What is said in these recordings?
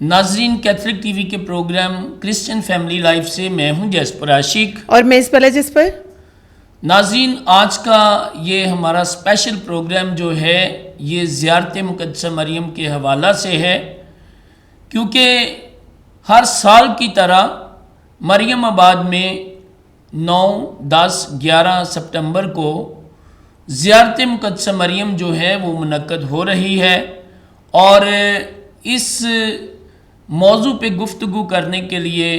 ناظرین، Catholic T V کے programme Christian family life سے میں ہوں جیسپر عاشق اور میں اس پہلے جس پر ناظرین، آج کا یہ ہمارا اسپیشل پروگرام جو ہے یہ زیارت مقدسہ مریم کے حوالہ سے ہے، کیونکہ ہر سال کی طرح مریم آباد میں 9، 10، 11 سپٹمبر کو زیارت مقدسہ مریم جو ہے وہ منعقد ہو رہی ہے، اور اس موضوع پہ گفتگو کرنے کے لیے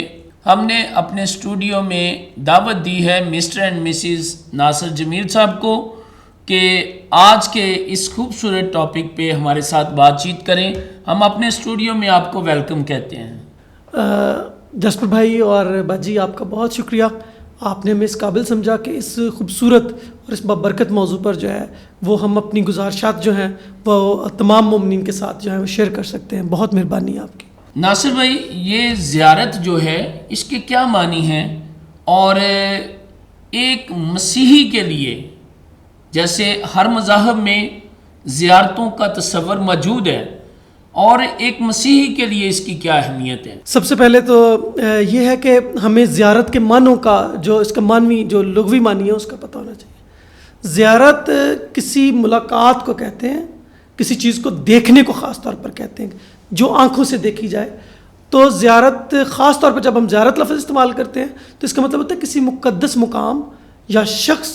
ہم نے اپنے اسٹوڈیو میں دعوت دی ہے مسٹر اینڈ مسز ناصر جمیل صاحب کو کہ آج کے اس خوبصورت ٹاپک پہ ہمارے ساتھ بات چیت کریں۔ ہم اپنے اسٹوڈیو میں آپ کو ویلکم کہتے ہیں۔ جسپر بھائی اور باجی، آپ کا بہت شکریہ، آپ نے ہمیں اس قابل سمجھا کہ اس خوبصورت اور اس بابرکت موضوع پر جو ہے وہ ہم اپنی گزارشات جو ہیں وہ تمام مومنین کے ساتھ جو ہے وہ شیئر کر سکتے ہیں۔ بہت مہربانی آپ کی۔ ناصر بھائی، یہ زیارت جو ہے اس کے کیا معنی ہیں، اور ایک مسیحی کے لیے جیسے ہر مذاہب میں زیارتوں کا تصور موجود ہے، اور ایک مسیحی کے لیے اس کی کیا اہمیت ہے؟ سب سے پہلے تو یہ ہے کہ ہمیں زیارت کے معنوں کا جو اس کا معنوی جو لغوی معنی ہے اس کا پتہ ہونا چاہیے۔ زیارت کسی ملاقات کو کہتے ہیں، کسی چیز کو دیکھنے کو خاص طور پر کہتے ہیں جو آنکھوں سے دیکھی جائے۔ تو زیارت خاص طور پر جب ہم زیارت لفظ استعمال کرتے ہیں تو اس کا مطلب ہوتا ہے کسی مقدس مقام یا شخص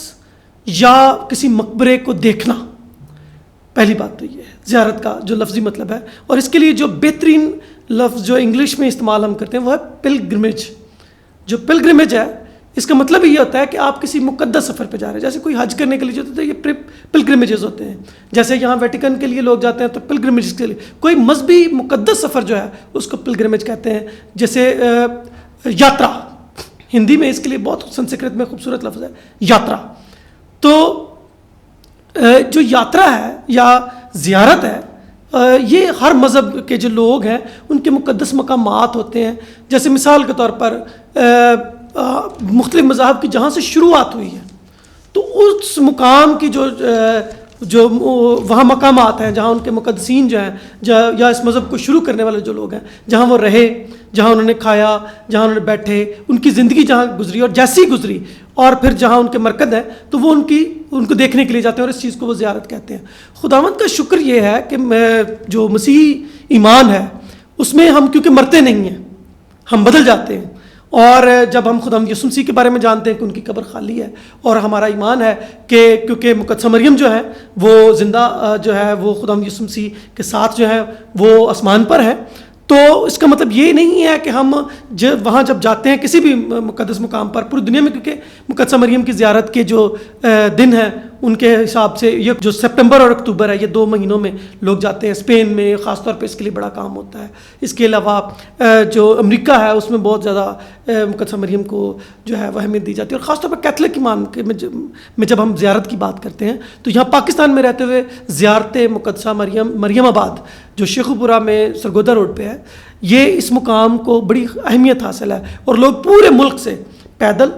یا کسی مقبرے کو دیکھنا۔ پہلی بات تو یہ ہے زیارت کا جو لفظی مطلب ہے، اور اس کے لیے جو بہترین لفظ جو انگلش میں استعمال ہم کرتے ہیں وہ ہے پلگرمیج۔ جو پلگرمیج ہے اس کا مطلب یہ ہوتا ہے کہ آپ کسی مقدس سفر پہ جا رہے ہیں، جیسے کوئی حج کرنے کے لیے جو ہوتا ہے یہ پلگرمیجز ہوتے ہیں، جیسے یہاں ویٹیکن کے لیے لوگ جاتے ہیں تو پلگرمیج کے لیے کوئی مذہبی مقدس سفر جو ہے اس کو پلگرمیج کہتے ہیں۔ جیسے یاترا، ہندی میں اس کے لیے بہت سنسکرت میں خوبصورت لفظ ہے یاترا۔ تو جو یاترا ہے یا زیارت ہے یہ ہر مذہب کے جو لوگ ہیں ان کے مقدس مقامات ہوتے ہیں۔ جیسے مثال کے طور پر مختلف مذاہب کی جہاں سے شروعات ہوئی ہے تو اس مقام کی جو وہاں مقامات ہیں جہاں ان کے مقدسین جو ہیں یا اس مذہب کو شروع کرنے والے جو لوگ ہیں جہاں وہ رہے، جہاں انہوں نے کھایا، جہاں انہوں نے بیٹھے، ان کی زندگی جہاں گزری اور جیسی گزری، اور پھر جہاں ان کے مرکز ہیں تو وہ ان کو دیکھنے کے لیے جاتے ہیں، اور اس چیز کو وہ زیارت کہتے ہیں۔ خداوند کا شکر یہ ہے کہ جو مسیحی ایمان ہے اس میں ہم کیونکہ مرتے نہیں ہیں، ہم بدل جاتے ہیں، اور جب ہم خداوند یسوع مسیح کے بارے میں جانتے ہیں کہ ان کی قبر خالی ہے، اور ہمارا ایمان ہے کہ کیونکہ مقدسہ مریم جو ہے وہ زندہ جو ہے وہ خداوند یسوع مسیح کے ساتھ جو ہے وہ آسمان پر ہے، تو اس کا مطلب یہ نہیں ہے کہ ہم وہاں جب جاتے ہیں کسی بھی مقدس مقام پر پوری دنیا میں، کیونکہ مقدسہ مریم کی زیارت کے جو دن ہیں ان کے حساب سے یہ جو سپٹمبر اور اکتوبر ہے یہ 2 مہینوں میں لوگ جاتے ہیں۔ اسپین میں خاص طور پہ اس کے لیے بڑا کام ہوتا ہے۔ اس کے علاوہ جو امریکہ ہے اس میں بہت زیادہ مقدسہ مریم کو جو ہے وہ اہمیت دی جاتی ہے، اور خاص طور پر کیتھولک ایمان میں جب ہم زیارت کی بات کرتے ہیں تو یہاں پاکستان میں رہتے ہوئے زیارت مقدسہ مریم آباد جو شیخوپورہ میں سرگودا روڈ پہ ہے، یہ اس مقام کو بڑی اہمیت حاصل ہے، اور لوگ پورے ملک سے پیدل،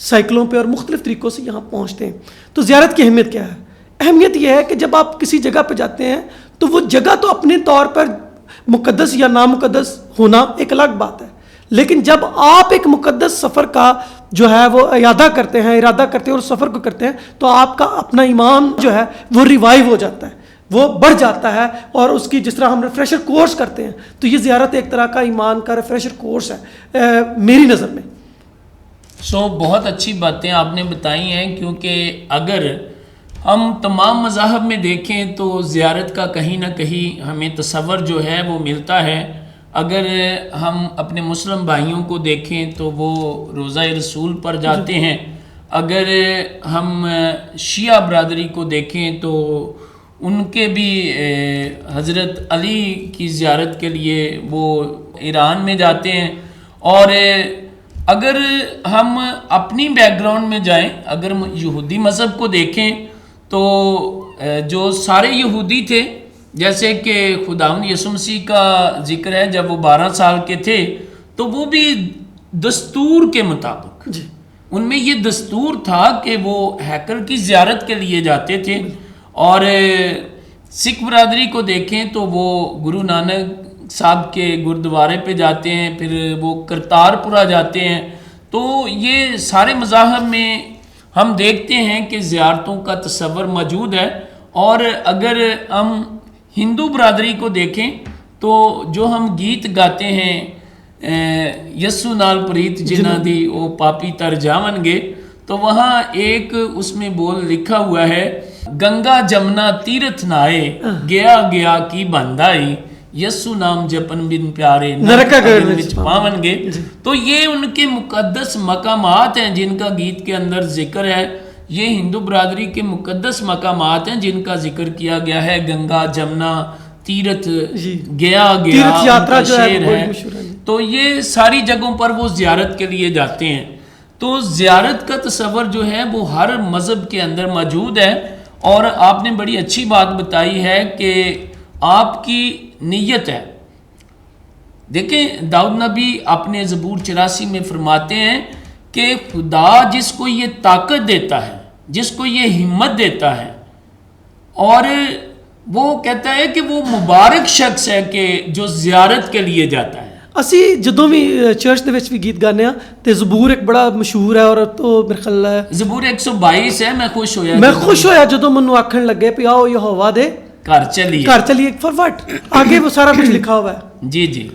سائیکلوں پہ اور مختلف طریقوں سے یہاں پہنچتے ہیں۔ تو زیارت کی اہمیت کیا ہے؟ اہمیت یہ ہے کہ جب آپ کسی جگہ پہ جاتے ہیں تو وہ جگہ تو اپنے طور پر مقدس یا نامقدس ہونا ایک الگ بات ہے، لیکن جب آپ ایک مقدس سفر کا جو ہے وہ ارادہ کرتے ہیں اور سفر کو کرتے ہیں تو آپ کا اپنا ایمان جو ہے وہ ریوائیو ہو جاتا ہے، وہ بڑھ جاتا ہے، اور اس کی جس طرح ہم ریفریشر کورس کرتے ہیں تو یہ زیارت ایک طرح کا ایمان کا ریفریشر کورس ہے میری نظر میں۔ بہت اچھی باتیں آپ نے بتائی ہیں، کیونکہ اگر ہم تمام مذاہب میں دیکھیں تو زیارت کا کہیں نہ کہیں ہمیں تصور جو ہے وہ ملتا ہے۔ اگر ہم اپنے مسلم بھائیوں کو دیکھیں تو وہ روضہ رسول پر جاتے ہیں، اگر ہم شیعہ برادری کو دیکھیں تو ان کے بھی حضرت علی کی زیارت کے لیے وہ ایران میں جاتے ہیں، اور اگر ہم اپنی بیک گراؤنڈ میں جائیں، اگر یہودی مذہب کو دیکھیں تو جو سارے یہودی تھے، جیسے کہ خداوند یسوع مسیح کا ذکر ہے جب وہ 12 سال کے تھے تو وہ بھی دستور کے مطابق ان میں یہ دستور تھا کہ وہ ہیکل کی زیارت کے لیے جاتے تھے، اور سکھ برادری کو دیکھیں تو وہ گرو نانک صاحب کے گردوارے پہ جاتے ہیں، پھر وہ کرتارپورہ جاتے ہیں. تو یہ سارے مذاہب میں ہم دیکھتے ہیں کہ زیارتوں کا تصور موجود ہے. اور اگر ہم ہندو برادری کو دیکھیں تو جو ہم گیت گاتے ہیں یسو نال پریت جنہ دی او پاپی تر جاون گے، تو وہاں ایک اس میں بول لکھا ہوا ہے، گنگا جمنا تیرتھ نائے گیا گیا کی بندائی یسو نام جپن بن پیارے نرکا گڑھ وچ پاون گے. تو یہ ان کے مقدس مقامات ہیں جن کا گیت کے اندر ذکر ہے. یہ ہندو برادری کے مقدس مقامات ہیں جن کا ذکر کیا گیا ہے. گنگا جمنا تیرتھ گیا گیا ان کا شعر ہے. تو یہ ساری جگہوں پر وہ زیارت کے لیے جاتے ہیں. تو زیارت کا تصور جو ہے وہ ہر مذہب کے اندر موجود ہے. اور آپ نے بڑی اچھی بات بتائی ہے کہ آپ کی نیت ہے. دیکھیں داؤد نبی اپنے زبور 84 میں فرماتے ہیں کہ خدا جس کو یہ طاقت دیتا ہے، جس کو یہ ہمت دیتا ہے، اور وہ کہتا ہے کہ وہ مبارک شخص ہے کہ جو زیارت کے لیے جاتا ہے. اسی جدوں بھی چرچ دے وچ بھی گیت گانے تے زبور ایک بڑا مشہور ہے، اور تو میرے خیال ہے زبور 122 ہے، میں خوش ہویا جدوں منو آکھن لگے پی آؤ یہوہ دے گھر چلیے فار واٹ، آگے وہ سارا کچھ لکھا ہوا ہے. جی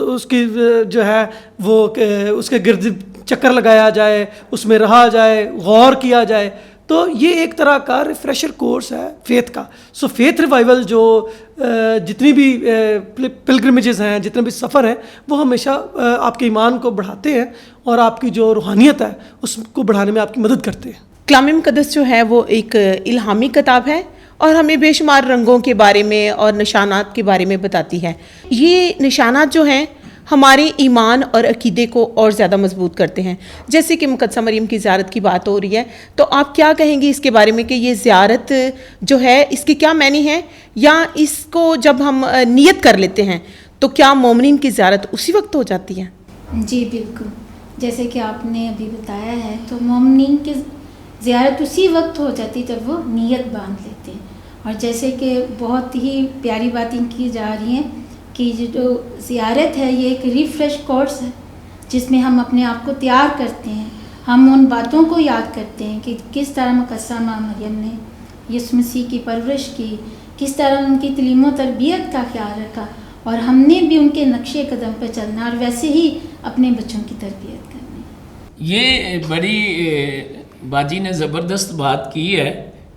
اس کی جو ہے وہ اس کے گرد چکر لگایا جائے، اس میں رہا جائے، غور کیا جائے. تو یہ ایک طرح کا ریفریشر کورس ہے فیتھ کا. سو فیتھ ریوائول جو جتنی بھی پلگرمیجز ہیں، جتنے بھی سفر ہیں، وہ ہمیشہ آپ کے ایمان کو بڑھاتے ہیں اور آپ کی جو روحانیت ہے اس کو بڑھانے میں آپ کی مدد کرتے ہیں. کلام مقدس جو ہے وہ ایک الہامی کتاب ہے اور ہمیں بے شمار رنگوں کے بارے میں اور نشانات کے بارے میں بتاتی ہے. یہ نشانات جو ہیں ہمارے ایمان اور عقیدے کو اور زیادہ مضبوط کرتے ہیں. جیسے کہ مقدسہ مریم کی زیارت کی بات ہو رہی ہے، تو آپ کیا کہیں گی اس کے بارے میں کہ یہ زیارت جو ہے اس کی کیا معنی ہے، یا اس کو جب ہم نیت کر لیتے ہیں تو کیا مومنین کی زیارت اسی وقت ہو جاتی ہے؟ جی بالکل، جیسے کہ آپ نے ابھی بتایا ہے، تو مومنین کی زیارت اسی وقت ہو جاتی جب وہ نیت باندھ لیتے ہیں. اور جیسے کہ بہت ہی پیاری باتیں کی جا رہی ہیں کہ جو زیارت ہے یہ ایک ریفریش کورس ہے جس میں ہم اپنے آپ کو تیار کرتے ہیں. ہم ان باتوں کو یاد کرتے ہیں کہ کس طرح مقدسہ ماں مریم نے یسوع مسیح کی پرورش کی، کس طرح ان کی تعلیم و تربیت کا خیال رکھا، اور ہم نے بھی ان کے نقش قدم پہ چلنا اور ویسے ہی اپنے بچوں کی تربیت کرنی. یہ بڑی باجی نے زبردست بات کی ہے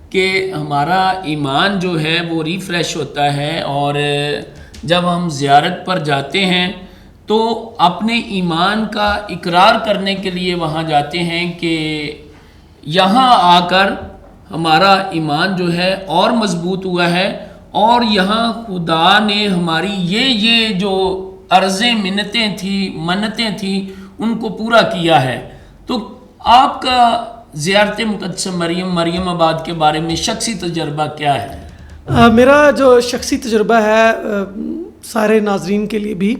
کہ ہمارا ایمان جو ہے وہ ریفریش ہوتا ہے، اور جب ہم زیارت پر جاتے ہیں تو اپنے ایمان کا اقرار کرنے کے لیے وہاں جاتے ہیں کہ یہاں آ کر ہمارا ایمان جو ہے اور مضبوط ہوا ہے، اور یہاں خدا نے ہماری یہ جو عرضیں منتیں تھیں ان کو پورا کیا ہے. تو آپ کا زیارت مقدسہ مریم آباد کے بارے میں شخصی تجربہ کیا ہے؟ میرا جو شخصی تجربہ ہے سارے ناظرین کے لیے بھی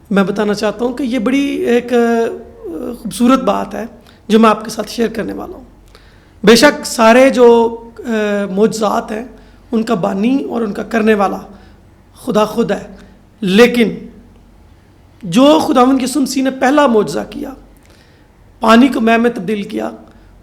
میں بتانا چاہتا ہوں کہ یہ بڑی ایک خوبصورت بات ہے جو میں آپ کے ساتھ شیئر کرنے والا ہوں. بے شک سارے جو معجزات ہیں ان کا بانی اور ان کا کرنے والا خدا خود ہے، لیکن جو خداوند یسوع مسیح نے پہلا معجزہ کیا، پانی کو مے میں تبدیل کیا،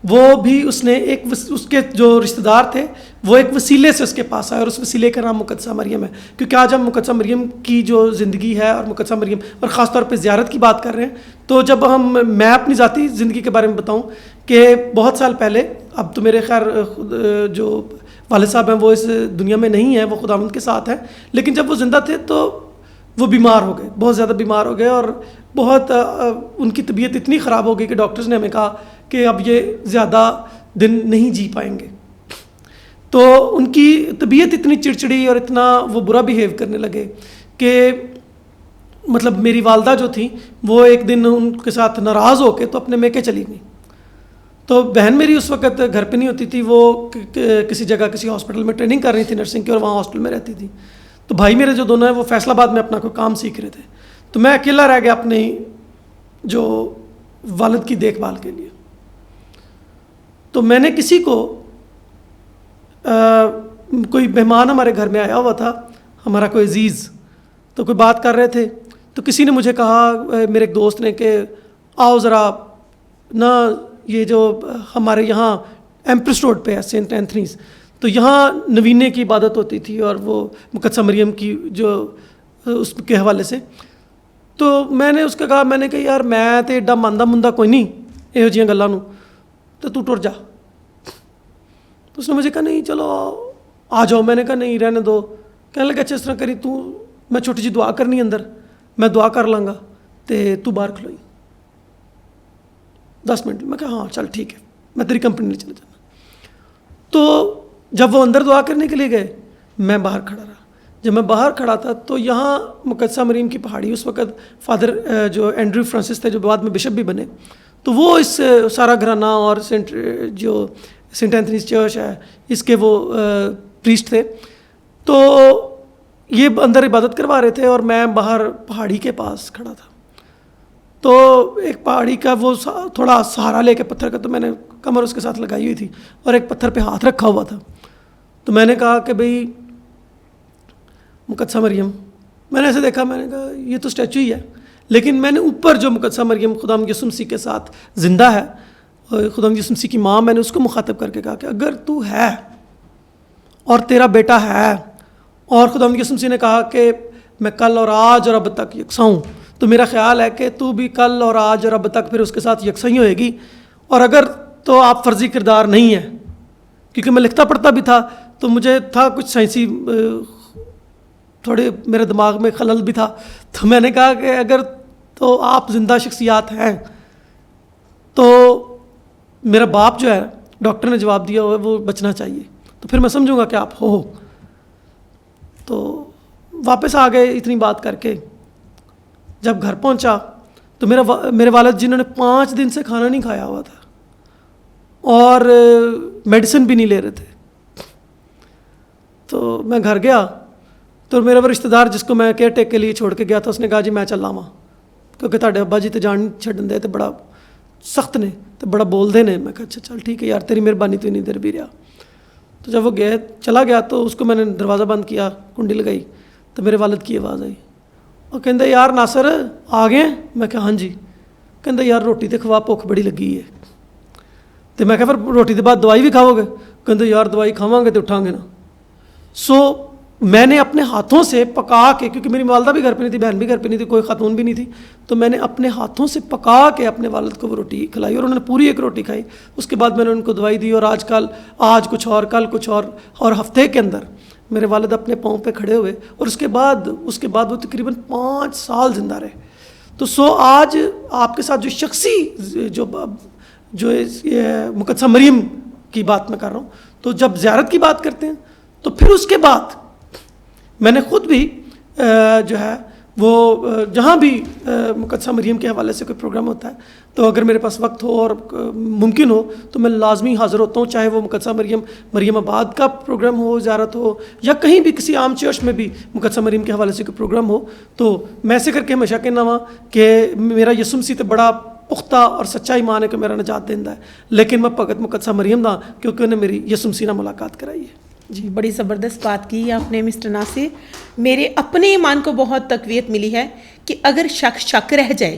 وہ بھی اس نے اس کے جو رشتہ دار تھے وہ ایک وسیلے سے اس کے پاس آئے، اور اس وسیلے کا نام مقدسہ مریم ہے. کیونکہ آج ہم مقدسہ مریم کی جو زندگی ہے اور مقدسہ مریم اور خاص طور پہ زیارت کی بات کر رہے ہیں، تو جب میں اپنی ذاتی زندگی کے بارے میں بتاؤں کہ بہت سال پہلے، اب تو میرے خیر جو والد صاحب ہیں وہ اس دنیا میں نہیں ہیں، وہ خداوند کے ساتھ ہیں، لیکن جب وہ زندہ تھے تو وہ بیمار ہو گئے، بہت زیادہ بیمار ہو گئے، اور بہت ان کی طبیعت اتنی خراب ہو گئی کہ ڈاکٹرز نے ہمیں کہا کہ اب یہ زیادہ دن نہیں جی پائیں گے. تو ان کی طبیعت اتنی چڑچڑی اور اتنا وہ برا بیہیو کرنے لگے کہ مطلب میری والدہ جو تھیں وہ ایک دن ان کے ساتھ ناراض ہو کے تو اپنے میکے چلی گئیں. تو بہن میری اس وقت گھر پہ نہیں ہوتی تھی، وہ کسی جگہ کسی ہاسپٹل میں ٹریننگ کر رہی تھی نرسنگ کی، اور وہاں ہاسٹل میں رہتی تھی. تو بھائی میرے جو دونوں ہیں وہ فیصل آباد میں اپنا کوئی کام سیکھ رہے تھے، تو میں اکیلا رہ گیا اپنے جو والد کی دیکھ بھال کے لیے. تو میں نے کسی کو کوئی مہمان ہمارے گھر میں آیا ہوا تھا، ہمارا کوئی عزیز، تو کوئی بات کر رہے تھے تو کسی نے مجھے کہا, میرے ایک دوست نے, کہ آؤ ذرا نا یہ جو ہمارے یہاں ایمپریس روڈ پہ ہے سینٹ اینتھنیز, تو یہاں نوینے کی عبادت ہوتی تھی اور وہ مقدسہ مریم کی جو اس کے حوالے سے. تو میں نے اس کا کہا, میں نے کہا یار میں تو ایڈا ماندا مندا کوئی نہیں یہو جہاں گلاں نوں, تو تو ٹر جا. تو اس نے مجھے کہا نہیں چلو آ جاؤ. میں نے کہا نہیں رہنے دو. کہنے لگا اچھا اس طرح کری تو, میں چھوٹی جی دعا کرنی اندر, میں دعا کر لاں گا تو باہر کھلوئی 10 منٹ. میں کہا ہاں چل ٹھیک ہے, میں تیری کمپنی لے چلے جانا. تو جب وہ اندر دعا کرنے کے لیے گئے, میں باہر کھڑا رہا. جب میں باہر کھڑا تھا تو یہاں مقدسہ مریم کی پہاڑی, اس وقت فادر جو اینڈریو فرانسس تھے جو بعد میں بشپ بھی بنے, تو وہ اس سارا گھرانہ اور جو سینٹ اینتھنیز چرچ ہے اس کے وہ پریسٹ تھے. تو یہ اندر عبادت کروا رہے تھے اور میں باہر پہاڑی کے پاس کھڑا تھا. تو ایک پہاڑی کا وہ تھوڑا سہارا لے کے پتھر کا, تو میں نے کمر اس کے ساتھ لگائی ہوئی تھی اور ایک پتھر پہ ہاتھ رکھا ہوا تھا. تو میں نے کہا کہ بھئی مقدسہ مریم, میں نے ایسے دیکھا, میں نے کہا یہ تو اسٹیچو ہی ہے, لیکن میں نے اوپر جو مقدسہ مریم خداوند یسوع مسیح کے ساتھ زندہ ہے, خداوند یسوع مسیح کی ماں, میں نے اس کو مخاطب کر کے کہا کہ اگر تو ہے اور تیرا بیٹا ہے, اور خداوند یسوع مسیح نے کہا کہ میں کل اور آج اور اب تک یکساں ہوں, تو میرا خیال ہے کہ تو بھی کل اور آج اور اب تک پھر اس کے ساتھ یکساں ہی ہوئے گی. اور اگر تو آپ فرضی کردار نہیں ہے, کیونکہ میں لکھتا پڑھتا بھی تھا تو مجھے تھا کچھ سائنسی تھوڑے میرے دماغ میں خلل بھی تھا. تو میں نے کہا کہ اگر تو آپ زندہ شخصیات ہیں تو میرا باپ جو ہے, ڈاکٹر نے جواب دیا ہوا وہ بچنا چاہیے, تو پھر میں سمجھوں گا کہ آپ ہو. تو واپس آ گئے اتنی بات کر کے. جب گھر پہنچا تو میرے والد جنہوں نے 5 دن سے کھانا نہیں کھایا ہوا تھا اور میڈیسن بھی نہیں لے رہے تھے, تو میں گھر گیا تو میرا وہ رشتہ دار جس کو میں کیئر ٹیک کے لیے چھوڑ کے گیا تھا, اس نے کہا جی میں چل آواں کیونکہ تہاڈے ابا جی تو جان چھڈن دے, تو بڑا سخت نے تو بڑا بول دے نے. میں کہا اچھا چل ٹھیک ہے یار, تیری مہربانی تو نہیں دیر بھی رہا. تو جب وہ چلا گیا تو اس کو میں نے دروازہ بند کیا, کنڈی لگائی, تو میرے والد کی آواز آئی اور کہندا یار ناصر آ گئے. میں کہا ہاں جی. کہندا یار روٹی تے کھوا, بھوک بڑی لگی ہے. تو میں کہا پھر روٹی کے بعد دوائی بھی کھاؤ گے؟ کہندا یار دوائی کھاواں گے تو اٹھاں گے نا. سو میں نے اپنے ہاتھوں سے پکا کے, کیونکہ میری والدہ بھی گھر پہ نہیں تھی, بہن بھی گھر پہ نہیں تھی, کوئی خاتون بھی نہیں تھی, تو میں نے اپنے ہاتھوں سے پکا کے اپنے والد کو وہ روٹی کھلائی اور انہوں نے پوری ایک روٹی کھائی. اس کے بعد میں نے ان کو دوائی دی اور آج کچھ اور, کل کچھ اور ہفتے کے اندر میرے والد اپنے پاؤں پہ کھڑے ہوئے اور اس کے بعد وہ تقریباً 5 سال زندہ رہے. تو آج آپ کے ساتھ جو شخصی جو مقدسہ مریم کی بات میں کر رہا ہوں, تو جب زیارت کی بات کرتے ہیں تو پھر اس کے بعد میں نے خود بھی جو ہے وہ جہاں بھی مقدسہ مریم کے حوالے سے کوئی پروگرام ہوتا ہے تو اگر میرے پاس وقت ہو اور ممکن ہو تو میں لازمی حاضر ہوتا ہوں, چاہے وہ مقدسہ مریم آباد کا پروگرام ہو, زیارت ہو, یا کہیں بھی کسی عام چرچ میں بھی مقدسہ مریم کے حوالے سے کوئی پروگرام ہو. تو میں ایسے کر کے ہمیشہ کہنا ہوا کہ میرا یسوع مسیح تے بڑا پختہ اور سچا ایمان ہے کہ میرا نجات دیندا ہے, لیکن میں بھگت مقدسہ مریم دا کیونکہ انہیں میری یسوع مسیح نال ملاقات کرائی ہے. جی بڑی زبردست بات کی آپ نے مسٹر ناصر. میرے اپنے ایمان کو بہت تقویت ملی ہے کہ اگر شک رہ جائے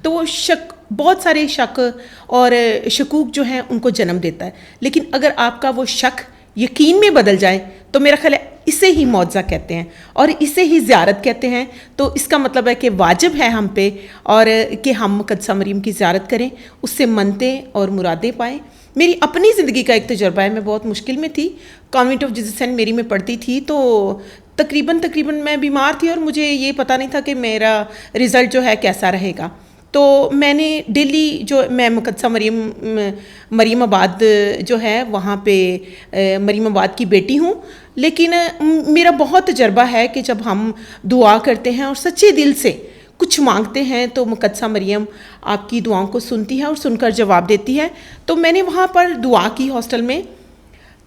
تو وہ شک, بہت سارے شک اور شکوک جو ہیں ان کو جنم دیتا ہے, لیکن اگر آپ کا وہ شک یقین میں بدل جائے تو میرا خیال ہے اسے ہی معجزہ کہتے ہیں اور اسے ہی زیارت کہتے ہیں. تو اس کا مطلب ہے کہ واجب ہے ہم پہ اور کہ ہم مقدسہ مریم کی زیارت کریں, اس سے منتیں اور مرادیں پائیں. میری اپنی زندگی کا ایک تجربہ ہے, میں بہت مشکل میں تھی, کانوینٹ آف جیزس سینٹ میری میں پڑھتی تھی, تو تقریباً میں بیمار تھی اور مجھے یہ پتہ نہیں تھا کہ میرا رزلٹ جو ہے کیسا رہے گا. تو میں نے ڈیلی جو میں مقدسہ مریم آباد جو ہے وہاں پہ مریم آباد کی بیٹی ہوں, لیکن میرا بہت تجربہ ہے کہ جب ہم دعا کرتے ہیں اور سچے دل سے کچھ مانگتے ہیں تو مقدسہ مریم آپ کی دعاؤں کو سنتی ہے اور سن کر جواب دیتی ہے. تو میں نے وہاں پر دعا کی ہاسٹل میں,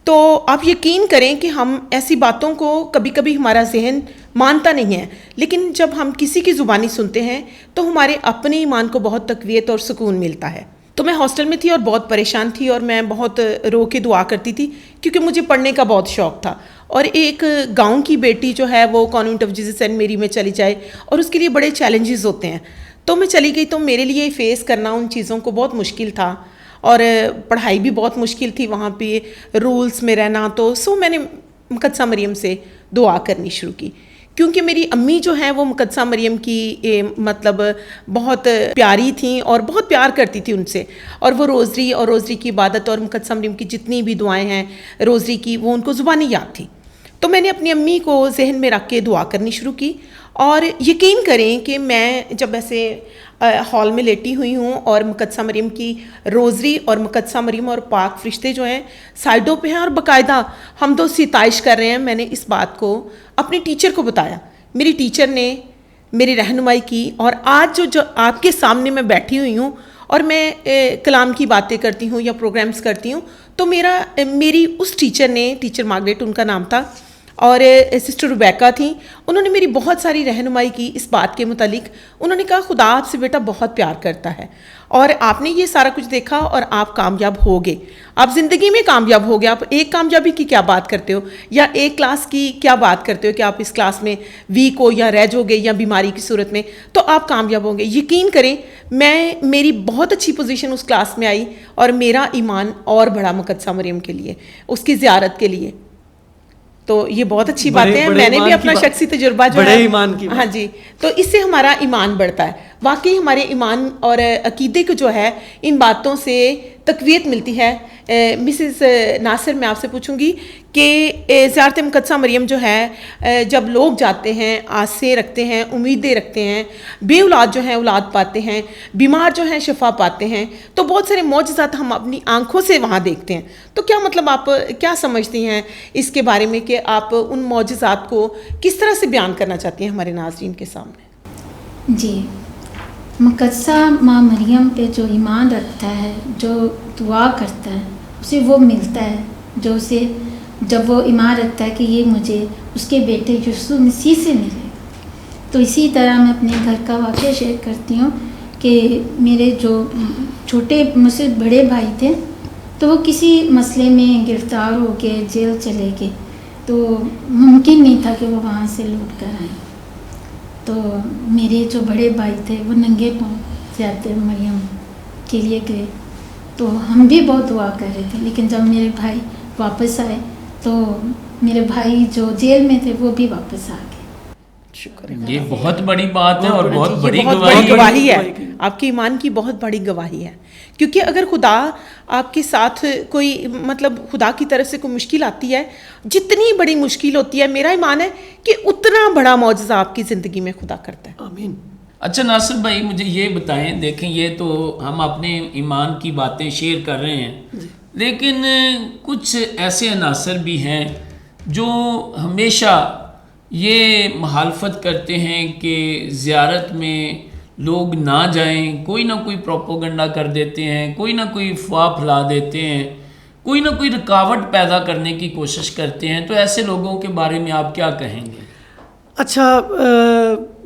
تو آپ یقین کریں کہ ہم ایسی باتوں کو کبھی کبھی ہمارا ذہن مانتا نہیں ہے, لیکن جب ہم کسی کی زبانی سنتے ہیں تو ہمارے اپنے ایمان کو بہت تقویت اور سکون ملتا ہے. تو میں ہاسٹل میں تھی اور بہت پریشان تھی اور میں بہت رو کے دعا کرتی تھی کیونکہ مجھے پڑھنے کا بہت شوق تھا اور ایک گاؤں کی بیٹی جو ہے وہ کانوینٹ آف جیزس سینٹ میری میں چلی جائے اور اس کے لیے بڑے چیلنجز ہوتے ہیں. تو میں چلی گئی تو میرے لیے فیس کرنا ان چیزوں کو بہت مشکل تھا اور پڑھائی بھی بہت مشکل تھی وہاں پہ رولز میں رہنا. تو میں نے مقدسہ مریم سے دعا کرنی شروع کی کیونکہ میری امی جو ہیں وہ مقدسہ مریم کی مطلب بہت پیاری تھیں اور بہت پیار کرتی تھی ان سے, اور وہ روزری کی عبادت اور مقدسہ مریم کی جتنی بھی دعائیں ہیں روزری کی وہ ان کو زبانی یاد تھی. تو میں نے اپنی امی کو ذہن میں رکھ کے دعا کرنی شروع کی, اور یقین کریں کہ میں جب ایسے ہال میں لیٹی ہوئی ہوں اور مقدسہ مریم کی روزری اور مقدسہ مریم اور پاک فرشتے جو ہیں سائڈوں پہ ہیں اور باقاعدہ حمد و ستائش کر رہے ہیں, میں نے اس بات کو اپنی ٹیچر کو بتایا. میری ٹیچر نے میری رہنمائی کی, اور آج جو آپ کے سامنے میں بیٹھی ہوئی ہوں اور میں کلام کی باتیں کرتی ہوں یا پروگرامز کرتی ہوں, تو میری اس ٹیچر نے, ٹیچر مارگریٹ ان کا نام تھا, اور سسٹر ریبیکا تھیں, انہوں نے میری بہت ساری رہنمائی کی اس بات کے متعلق. انہوں نے کہا خدا آپ سے بیٹا بہت پیار کرتا ہے اور آپ نے یہ سارا کچھ دیکھا اور آپ کامیاب ہوگے, آپ زندگی میں کامیاب ہوگے. آپ ایک کامیابی کی کیا بات کرتے ہو یا ایک کلاس کی کیا بات کرتے ہو کہ آپ اس کلاس میں ویک ہو یا رہ جاؤ گے یا بیماری کی صورت میں, تو آپ کامیاب ہوں گے. یقین کریں میری بہت اچھی پوزیشن اس کلاس میں آئی اور میرا ایمان اور بڑھا مقدسہ مریم کے لیے, اس کی زیارت کے لیے. تو یہ بہت اچھی باتیں ہیں. میں نے بھی اپنا شخصی تجربہ جو ہے ایمان کی ہاں جی, تو اس سے ہمارا ایمان بڑھتا ہے. واقعی ہمارے ایمان اور عقیدے کو جو ہے ان باتوں سے تقویت ملتی ہے. مسز ناصر میں آپ سے پوچھوں گی کہ زیارت مقدسہ مریم جو ہے جب لوگ جاتے ہیں, آسیں رکھتے ہیں, امیدیں رکھتے ہیں, بے اولاد جو ہیں اولاد پاتے ہیں, بیمار جو ہیں شفا پاتے ہیں, تو بہت سارے معجزات ہم اپنی آنکھوں سے وہاں دیکھتے ہیں. تو کیا مطلب آپ کیا سمجھتی ہیں اس کے بارے میں کہ آپ ان معجزات کو کس طرح سے بیان کرنا چاہتی ہیں ہمارے ناظرین کے سامنے؟ جی, مقدسہ ماں مریم پہ جو ایمان رکھتا ہے, جو دعا کرتا ہے, اسے وہ ملتا ہے. جو اسے جب وہ ایمان رکھتا ہے کہ یہ مجھے اس کے بیٹے یسوع مسیح سے ملے. تو اسی طرح میں اپنے گھر کا واقعہ شیئر کرتی ہوں کہ میرے جو چھوٹے مجھ سے بڑے بھائی تھے تو وہ کسی مسئلے میں گرفتار ہو کے جیل چلے گئے, تو ممکن نہیں تھا کہ وہ وہاں سے لوٹ کر آئیں. تو میرے جو بڑے بھائی تھے وہ ننگے پاؤں زیارت مریم کے لیے گئے. تو ہم بھی بہت دعا کر رہے تھے, لیکن جب میرے بھائی واپس آئے تو میرے بھائی جو جیل میں تھے وہ بھی واپس آ گئے. شکر, یہ بہت بڑی بات ہے اور بہت بڑی گواہی ہے, آپ کے ایمان کی بہت بڑی گواہی ہے. کیونکہ اگر خدا آپ کے ساتھ کوئی مطلب خدا کی طرف سے کوئی مشکل آتی ہے, جتنی بڑی مشکل ہوتی ہے, میرا ایمان ہے کہ اتنا بڑا معجزہ آپ کی زندگی میں خدا کرتا ہے. آمین. اچھا ناصر بھائی مجھے یہ بتائیں, دیکھیں یہ تو ہم اپنے ایمان کی باتیں شیئر کر رہے ہیں, لیکن کچھ ایسے عناصر بھی ہیں جو ہمیشہ یہ مخالفت کرتے ہیں کہ زیارت میں لوگ نہ جائیں, کوئی نہ کوئی پروپوگنڈا کر دیتے ہیں, کوئی نہ کوئی افواہ پھیلا دیتے ہیں, کوئی نہ کوئی رکاوٹ پیدا کرنے کی کوشش کرتے ہیں. تو ایسے لوگوں کے بارے میں آپ کیا کہیں گے؟ اچھا,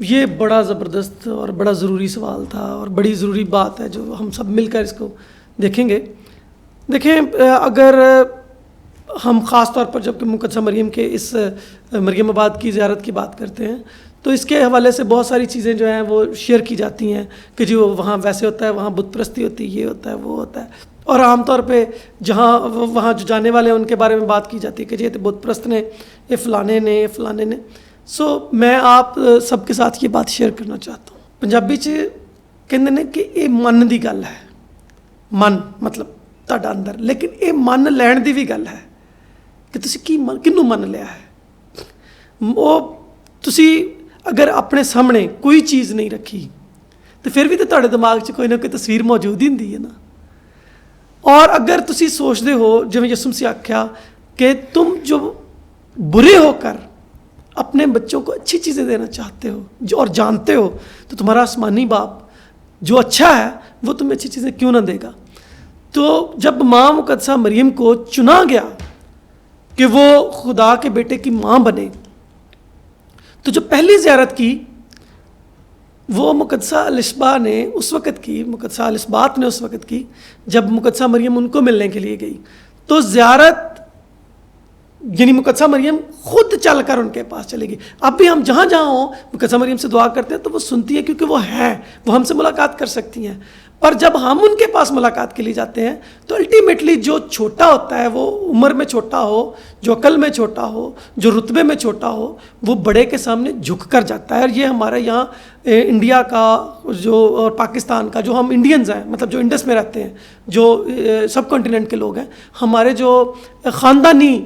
یہ بڑا زبردست اور بڑا ضروری سوال تھا اور بڑی ضروری بات ہے جو ہم سب مل کر اس کو دیکھیں گے. دیکھیں, اگر ہم خاص طور پر جب کہ مقدسہ مریم کے اس مریم آباد کی زیارت کی بات کرتے ہیں تو اس کے حوالے سے بہت ساری چیزیں جو ہیں وہ شیئر کی جاتی ہیں کہ جی وہاں ویسے ہوتا ہے, وہاں بت پرستی ہوتی ہے, یہ ہوتا ہے, وہ ہوتا ہے, اور عام طور پہ جہاں وہاں جو جانے والے ہیں ان کے بارے میں بات کی جاتی ہے کہ جی یہ بت پرست نے, یہ فلانے نے, یہ فلانے نے. سو میں آپ سب کے ساتھ یہ بات شیئر کرنا چاہتا ہوں. پنجابی چ کہندے نے کہ یہ من دی گل ہے, من مطلب تہاڈا اندر, لیکن یہ من لین دی بھی گل ہے کہ تسی کی کنوں من لیا ہے. وہ تسی اگر اپنے سامنے کوئی چیز نہیں رکھی تو پھر بھی تو تہاڈے دماغ 'ਚ کوئی نہ کوئی تصویر موجود ہی ہوندی ہے نا. اور اگر تسی سوچتے ہو جویں یسوع مسیح آکھیا کہ تم جو برے ہو کر اپنے بچوں کو اچھی چیزیں دینا چاہتے ہو جو اور جانتے ہو, تو تمہارا آسمانی باپ جو اچھا ہے وہ تمہیں اچھی چیزیں کیوں نہ دے گا. تو جب ماں مقدسہ مریم کو چنا گیا کہ وہ خدا کے بیٹے کی ماں بنے, تو جو پہلی زیارت کی وہ مقدسہ الاسبا نے اس وقت کی, مقدسہ الاسبات نے اس وقت کی جب مقدسہ مریم ان کو ملنے کے لیے گئی. تو زیارت یعنی مقدسہ مریم خود چل کر ان کے پاس چلے گی. اب بھی ہم جہاں جہاں ہوں مقدسہ مریم سے دعا کرتے ہیں تو وہ سنتی ہے کیونکہ وہ ہے, وہ ہم سے ملاقات کر سکتی ہیں. پر جب ہم ان کے پاس ملاقات کے لیے جاتے ہیں تو الٹیمیٹلی جو چھوٹا ہوتا ہے, وہ عمر میں چھوٹا ہو, جو عقل میں چھوٹا ہو, جو رتبے میں چھوٹا ہو, وہ بڑے کے سامنے جھک کر جاتا ہے. اور یہ ہمارے یہاں انڈیا کا جو اور پاکستان کا, جو ہم انڈینز ہیں, مطلب جو انڈس میں رہتے ہیں, جو سب کانٹیننٹ کے لوگ ہیں, ہمارے جو خاندانی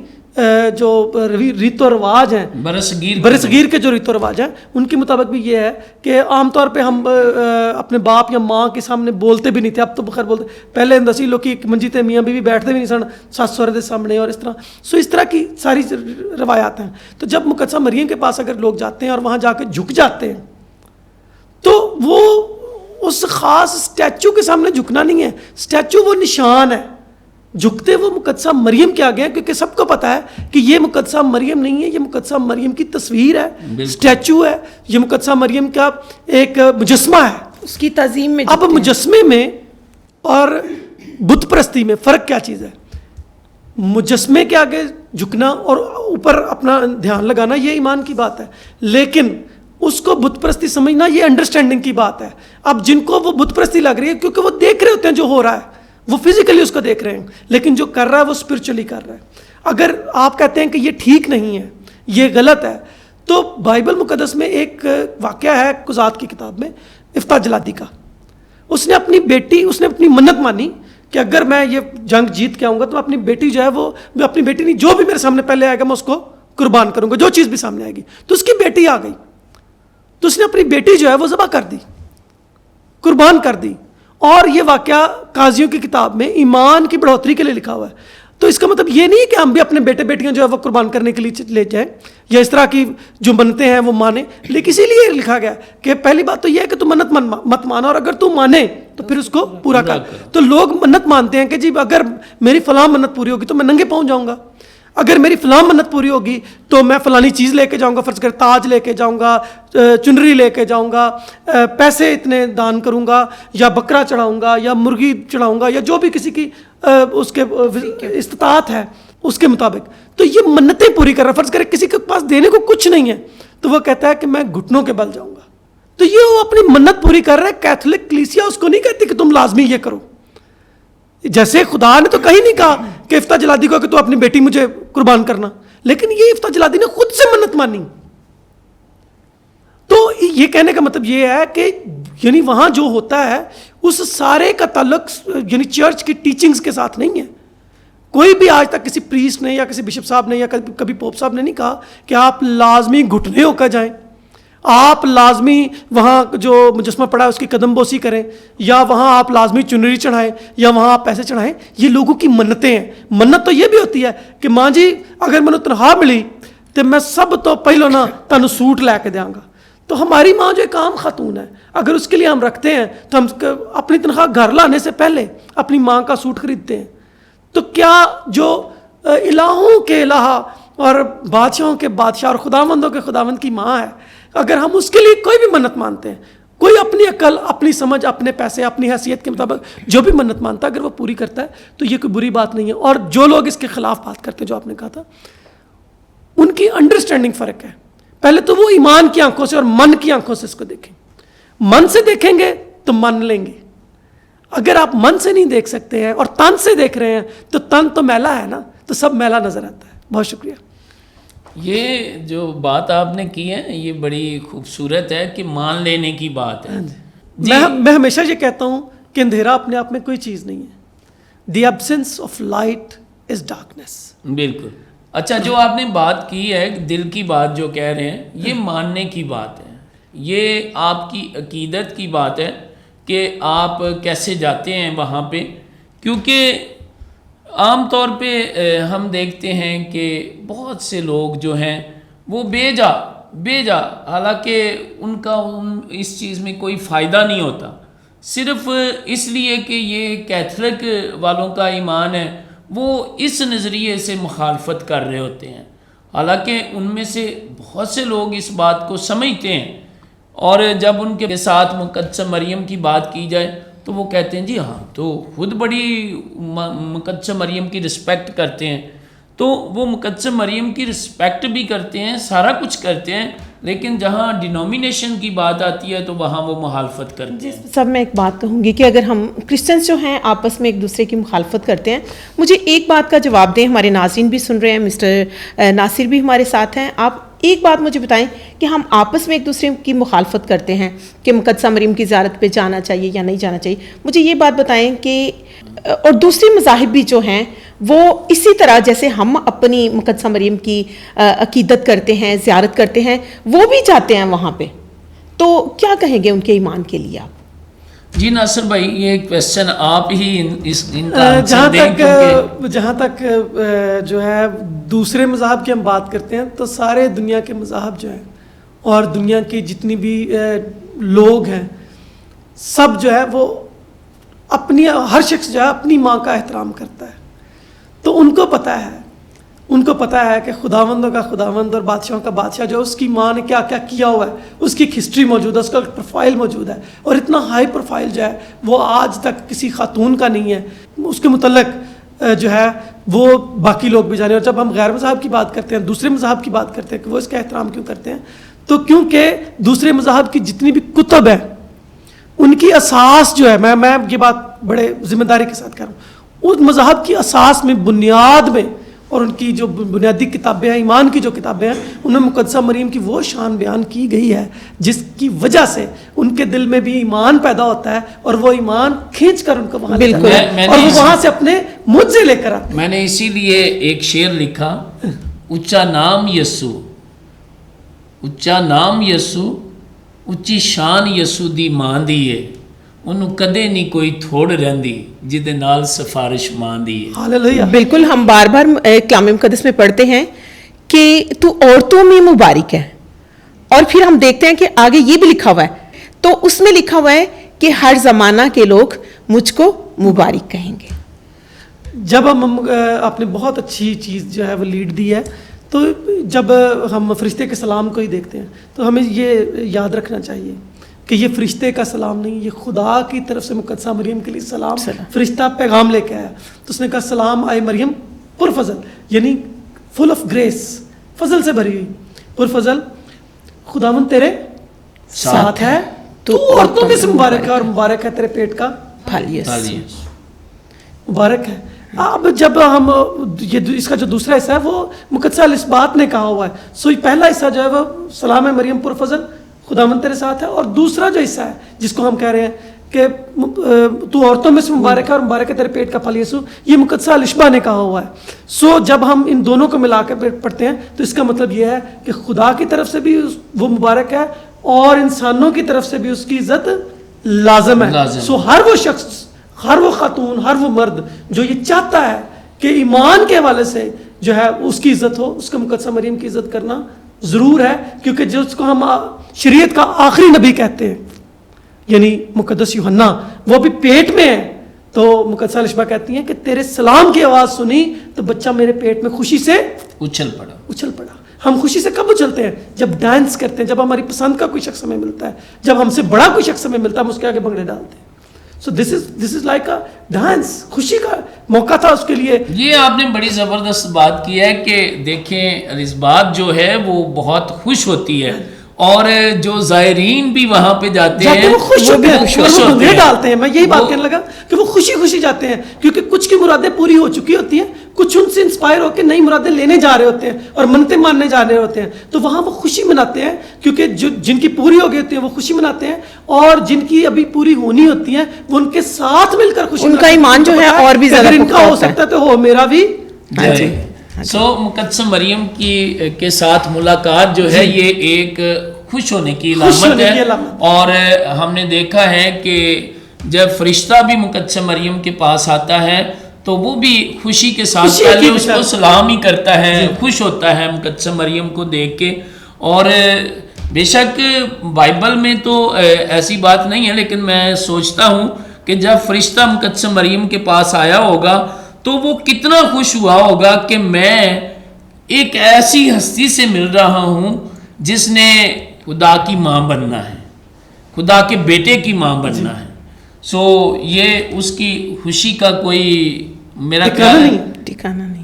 جو ریت و رواج ہیں, برصغیر کے جو ریت و رواج ہیں, ان کے مطابق بھی یہ ہے کہ عام طور پہ ہم اپنے باپ یا ماں کے سامنے بولتے بھی نہیں تھے. اب تو بخیر بولتے, پہلے دسی لوگ کی منجی تے میاں بیوی بیٹھتے بھی نہیں سن ساس سہرے کے سامنے, اور اس طرح اس طرح کی ساری روایات ہیں. تو جب مقدسہ مریم کے پاس اگر لوگ جاتے ہیں اور وہاں جا کے جھک جاتے ہیں تو وہ اس خاص اسٹیچو کے سامنے جھکنا نہیں ہے, اسٹیچو وہ نشان ہے. جھکتے وہ مقدسہ مریم کے آگے ہیں, کیونکہ سب کو پتہ ہے کہ یہ مقدسہ مریم نہیں ہے, یہ مقدسہ مریم کی تصویر ہے, اسٹیچو ہے, یہ مقدسہ مریم کا ایک مجسمہ ہے. اس کی تعظیم میں اب مجسمے میں اور بت پرستی میں فرق کیا چیز ہے؟ مجسمے کے آگے جھکنا اور اوپر اپنا دھیان لگانا یہ ایمان کی بات ہے, لیکن اس کو بت پرستی سمجھنا یہ انڈرسٹینڈنگ کی بات ہے. اب جن کو وہ بت پرستی لگ رہی ہے کیونکہ وہ دیکھ رہے ہوتے ہیں جو ہو رہا ہے, وہ فزیکلی اس کو دیکھ رہے ہیں, لیکن جو کر رہا ہے وہ اسپرچولی کر رہا ہے. اگر آپ کہتے ہیں کہ یہ ٹھیک نہیں ہے, یہ غلط ہے, تو بائبل مقدس میں ایک واقعہ ہے قضات کی کتاب میں افتح جلادی کا. اس نے اپنی منت مانی کہ اگر میں یہ جنگ جیت کے آؤں گا تو میں اپنی بیٹی جو ہے وہ, میں اپنی بیٹی نہیں, جو بھی میرے سامنے پہلے آئے گا میں اس کو قربان کروں گا, جو چیز بھی سامنے آئے گی. تو اس کی بیٹی آ گئی, تو اس نے اپنی بیٹی جو ہے وہ ذبح کر دی, قربان کر دی. اور یہ واقعہ قاضیوں کی کتاب میں ایمان کی بڑھوتری کے لیے لکھا ہوا ہے. تو اس کا مطلب یہ نہیں ہے کہ ہم بھی اپنے بیٹے بیٹیاں جو ہے وہ قربان کرنے کے لیے لے جائیں یا اس طرح کی جو منتیں ہیں وہ مانیں, لیکن اسی لیے لکھا گیا کہ پہلی بات تو یہ ہے کہ تم منت مت مانا, اور اگر تم مانے تو پھر اس کو پورا کر. تو لوگ منت مانتے ہیں کہ جی اگر میری فلاں منت پوری ہوگی تو میں ننگے پاؤں جاؤں گا, اگر میری فلاں منت پوری ہوگی تو میں فلانی چیز لے کے جاؤں گا, فرض کر تاج لے کے جاؤں گا, چنری لے کے جاؤں گا, پیسے اتنے دان کروں گا, یا بکرا چڑھاؤں گا, یا مرغی چڑھاؤں گا, یا جو بھی کسی کی اس کے استطاعت ہے اس کے مطابق. تو یہ منتیں پوری کر رہا ہے. فرض کرے کسی کے پاس دینے کو کچھ نہیں ہے تو وہ کہتا ہے کہ میں گھٹنوں کے بل جاؤں گا, تو یہ وہ اپنی منت پوری کر رہا ہے. کیتھولک کلیسیا اس کو نہیں کہتی کہ تم لازمی یہ کرو. جیسے خدا نے تو کہیں نہیں کہا کہ افتح جلادی کو کہ تو اپنی بیٹی مجھے قربان کرنا, لیکن یہ افتح جلادی نے خود سے منت مانی. تو یہ کہنے کا مطلب یہ ہے کہ یعنی وہاں جو ہوتا ہے اس سارے کا تعلق یعنی چرچ کی ٹیچنگز کے ساتھ نہیں ہے. کوئی بھی آج تک کسی پریسٹ نے یا کسی بشپ صاحب نے یا کبھی پوپ صاحب نے نہیں کہا کہ آپ لازمی گھٹنے ہو کر جائیں, آپ لازمی وہاں جو مجسمہ پڑا ہے اس کی قدم بوسی کریں, یا وہاں آپ لازمی چنری چڑھائیں, یا وہاں آپ پیسے چڑھائیں. یہ لوگوں کی منتیں ہیں. منت تو یہ بھی ہوتی ہے کہ ماں جی اگر مجھے تنخواہ ملی تو میں سب تو پہلو نا تنوں سوٹ لے کے دیا گا. تو ہماری ماں جو ایک عام خاتون ہے, اگر اس کے لیے ہم رکھتے ہیں تو ہم اپنی تنخواہ گھر لانے سے پہلے اپنی ماں کا سوٹ خریدتے ہیں. تو کیا جو الہوں کے الہ اور بادشاہوں کے بادشاہ اور خداوندوں کے خداوند کی ماں ہے, اگر ہم اس کے لیے کوئی بھی منت مانتے ہیں, کوئی اپنی عقل, اپنی سمجھ, اپنے پیسے, اپنی حیثیت کے مطابق جو بھی منت مانتا ہے اگر وہ پوری کرتا ہے تو یہ کوئی بری بات نہیں ہے. اور جو لوگ اس کے خلاف بات کرتے ہیں جو آپ نے کہا تھا, ان کی انڈرسٹینڈنگ فرق ہے. پہلے تو وہ ایمان کی آنکھوں سے اور من کی آنکھوں سے اس کو دیکھیں. من سے دیکھیں گے تو مان لیں گے. اگر آپ من سے نہیں دیکھ سکتے ہیں اور تن سے دیکھ رہے ہیں تو تن تو میلا ہے نا, تو سب میلا نظر آتا ہے. بہت شکریہ. یہ جو بات آپ نے کی ہے یہ بڑی خوبصورت ہے کہ مان لینے کی بات ہے. میں ہمیشہ یہ کہتا ہوں کہ اندھیرا اپنے آپ میں کوئی چیز نہیں ہے. The absence of light is darkness. بالکل. اچھا, جو آپ نے بات کی ہے دل کی بات جو کہہ رہے ہیں, یہ ماننے کی بات ہے, یہ آپ کی عقیدت کی بات ہے کہ آپ کیسے جاتے ہیں وہاں پہ. کیونکہ عام طور پہ ہم دیکھتے ہیں کہ بہت سے لوگ جو ہیں وہ بے جا حالانکہ ان کا اس چیز میں کوئی فائدہ نہیں ہوتا, صرف اس لیے کہ یہ کیتھولک والوں کا ایمان ہے وہ اس نظریے سے مخالفت کر رہے ہوتے ہیں. حالانکہ ان میں سے بہت سے لوگ اس بات کو سمجھتے ہیں, اور جب ان کے ساتھ مقدسہ مریم کی بات کی جائے تو وہ کہتے ہیں جی ہاں تو خود بڑی مقدسہ مریم کی رسپیکٹ کرتے ہیں. تو وہ مقدس مریم کی رسپیکٹ بھی کرتے ہیں, سارا کچھ کرتے ہیں, لیکن جہاں ڈینومینیشن کی بات آتی ہے تو وہاں وہ مخالفت کرتے ہیں. سب میں ایک بات کہوں گی کہ اگر ہم کرسچنس جو ہیں آپس میں ایک دوسرے کی مخالفت کرتے ہیں, مجھے ایک بات کا جواب دیں, ہمارے ناظرین بھی سن رہے ہیں, مسٹر ناصر بھی ہمارے ساتھ ہیں, آپ ایک بات مجھے بتائیں کہ ہم آپس میں ایک دوسرے کی مخالفت کرتے ہیں کہ مقدسہ مریم کی زیارت پہ جانا چاہیے یا نہیں جانا چاہیے, مجھے یہ بات بتائیں کہ اور دوسرے مذاہب بھی جو ہیں وہ اسی طرح جیسے ہم اپنی مقدسہ مریم کی عقیدت کرتے ہیں, زیارت کرتے ہیں, وہ بھی جاتے ہیں وہاں پہ, تو کیا کہیں گے ان کے ایمان کے لیے آپ؟ جی ناصر بھائی, یہ کویسچن آپ ہی ان کا آنسر دیں, جہاں تک جو ہے دوسرے مذاہب کی ہم بات کرتے ہیں تو سارے دنیا کے مذاہب جو ہیں اور دنیا کی جتنی بھی لوگ ہیں سب جو ہے وہ اپنی, ہر شخص جو ہے اپنی ماں کا احترام کرتا ہے. تو ان کو پتہ ہے کہ خداوندوں کا خداوند اور بادشاہوں کا بادشاہ جو اس کی ماں نے کیا کیا کیا ہوا ہے, اس کی ایک ہسٹری موجود ہے, اس کا پروفائل موجود ہے, اور اتنا ہائی پروفائل جو ہے وہ آج تک کسی خاتون کا نہیں ہے. اس کے متعلق جو ہے وہ باقی لوگ بھی جانے. اور جب ہم غیر مذہب کی بات کرتے ہیں, دوسرے مذہب کی بات کرتے ہیں کہ وہ اس کا احترام کیوں کرتے ہیں, تو کیونکہ دوسرے مذہب کی جتنی بھی کتب ہیں ان کی اساس جو ہے, میں یہ بات بڑے ذمہ داری کے ساتھ کر رہا ہوں, اس مذہب کی اساس میں, بنیاد میں, اور ان کی جو بنیادی کتابیں ہیں, ایمان کی جو کتابیں ہیں, ان میں مقدسہ مریم کی وہ شان بیان کی گئی ہے جس کی وجہ سے ان کے دل میں بھی ایمان پیدا ہوتا ہے, اور وہ ایمان کھینچ کر ان کو وہاں لے جاتا ہے, اور وہ وہاں سے اپنے مجھ سے لے کر آتے ہیں. میں نے اسی لیے ایک شعر لکھا, اچا نام یسو, اچا نام یسو, اچی شان یسو دی ماں دی ہے, انہوں کدے نہیں کوئی تھوڑ رہندی جدے نال سفارش ماں دی ہے. ہاللیلویہ. بالکل, ہم بار بار کلام مقدس میں پڑھتے ہیں کہ تو عورتوں میں مبارک ہے, اور پھر ہم دیکھتے ہیں کہ آگے یہ بھی لکھا ہوا ہے, تو اس میں لکھا ہوا ہے کہ ہر زمانہ کے لوگ مجھ کو مبارک کہیں گے. جب ہم آپ نے بہت اچھی چیز جو ہے وہ لیڈ دی ہے, تو جب ہم فرشتے کے سلام کو ہی دیکھتے ہیں تو ہمیں یہ یاد رکھنا چاہیے کہ یہ فرشتے کا سلام نہیں, یہ خدا کی طرف سے مقدسہ مریم کے لیے سلام. فرشتہ پیغام لے کے آیا تو اس نے کہا سلام آئے مریم پرفضل, یعنی فل آف گریس, فضل سے بھری ہوئی, پرفضل, خداوند تیرے ساتھ ہے, تو عورتوں میں سے مبارک ہے, اور مبارک ہے تیرے پیٹ کا پھل, مبارک ہے. اب جب ہم یہ اس کا جو دوسرا حصہ ہے وہ مقدسہ الاسبات نے کہا ہوا ہے, سو پہلا حصہ جو ہے وہ سلام مریم پرفضل, خداوند تیرے ساتھ ہے, اور دوسرا جو حصہ ہے جس کو ہم کہہ رہے ہیں کہ تو عورتوں میں سے مبارک ہے اور مبارک ہے تیرے پیٹ کا پھل یسوع, یہ مقدسہ الاشبا نے کہا ہوا ہے. سو جب ہم ان دونوں کو ملا کے پڑھتے ہیں تو اس کا مطلب یہ ہے کہ خدا کی طرف سے بھی وہ مبارک ہے, اور انسانوں کی طرف سے بھی اس کی عزت لازم ہے. سو ہر وہ شخص, ہر وہ خاتون, ہر وہ مرد جو یہ چاہتا ہے کہ ایمان کے حوالے سے جو ہے اس کی عزت ہو, اس کو مقدسہ مریم کی عزت کرنا ضرور ہے, کیونکہ جس کو ہم شریعت کا آخری نبی کہتے ہیں, یعنی مقدس یوحنا, وہ بھی پیٹ میں ہے, تو مقدسہ الاشبا کہتی ہیں کہ تیرے سلام کی آواز سنی تو بچہ میرے پیٹ میں خوشی سے اچھل پڑا. ہم خوشی سے کب اچھلتے ہیں؟ جب ڈانس کرتے ہیں, جب ہماری پسند کا کوئی شخص ہمیں ملتا ہے, جب ہم سے بڑا کوئی شخص ہمیں ملتا ہے, ہم اس کے آگے بھنگڑے ڈالتے ہیں. So this is like a dance, خوشی کا موقع تھا اس کے لیے. یہ آپ نے بڑی زبردست بات کی ہے کہ دیکھیں الاسبات جو ہے وہ بہت خوش ہوتی ہے, اور جو زائرین بھی وہاں پہ جاتے ہیں وہ خوش ہوتے ہیں, ڈالتے ہیں. میں یہی بات کہنے لگا کہ وہ خوشی خوشی جاتے ہیں, کیونکہ کچھ کی مرادیں پوری ہو چکی ہوتی ہیں, کچھ ان سے انسپائر ہو کے نئی مرادیں لینے جا رہے ہوتے ہیں اور منتیں ماننے جا رہے ہوتے ہیں, تو وہاں وہ خوشی مناتے ہیں, کیونکہ جن کی پوری ہو گئی ہوتی ہیں وہ خوشی مناتے ہیں, اور جن کی ابھی پوری ہونی ہوتی ہیں وہ ان کے ساتھ مل کر خوشی, ان کا ایمان جو ہے اور بھی زیادہ ان کا ہو سکتا ہے تو ہو میرا بھی. سو مقدسہ مریم کے ساتھ ملاقات جو ہے یہ ایک خوش ہونے کی علامت ہے, اور ہم نے دیکھا ہے کہ جب فرشتہ بھی مقدسہ مریم کے پاس آتا ہے تو وہ بھی خوشی کے ساتھ پہلے اس کو سلام ہی کرتا ہے, خوش ہوتا ہے مقدسہ مریم کو دیکھ کے. اور بے شک بائبل میں تو ایسی بات نہیں ہے, لیکن میں سوچتا ہوں کہ جب فرشتہ مقدسہ مریم کے پاس آیا ہوگا تو وہ کتنا خوش ہوا ہوگا کہ میں ایک ایسی ہستی سے مل رہا ہوں جس نے خدا کی ماں بننا ہے, خدا کے بیٹے کی ماں بننا ہے. سو یہ اس کی خوشی کا کوئی میرا ٹھکانہ نہیں.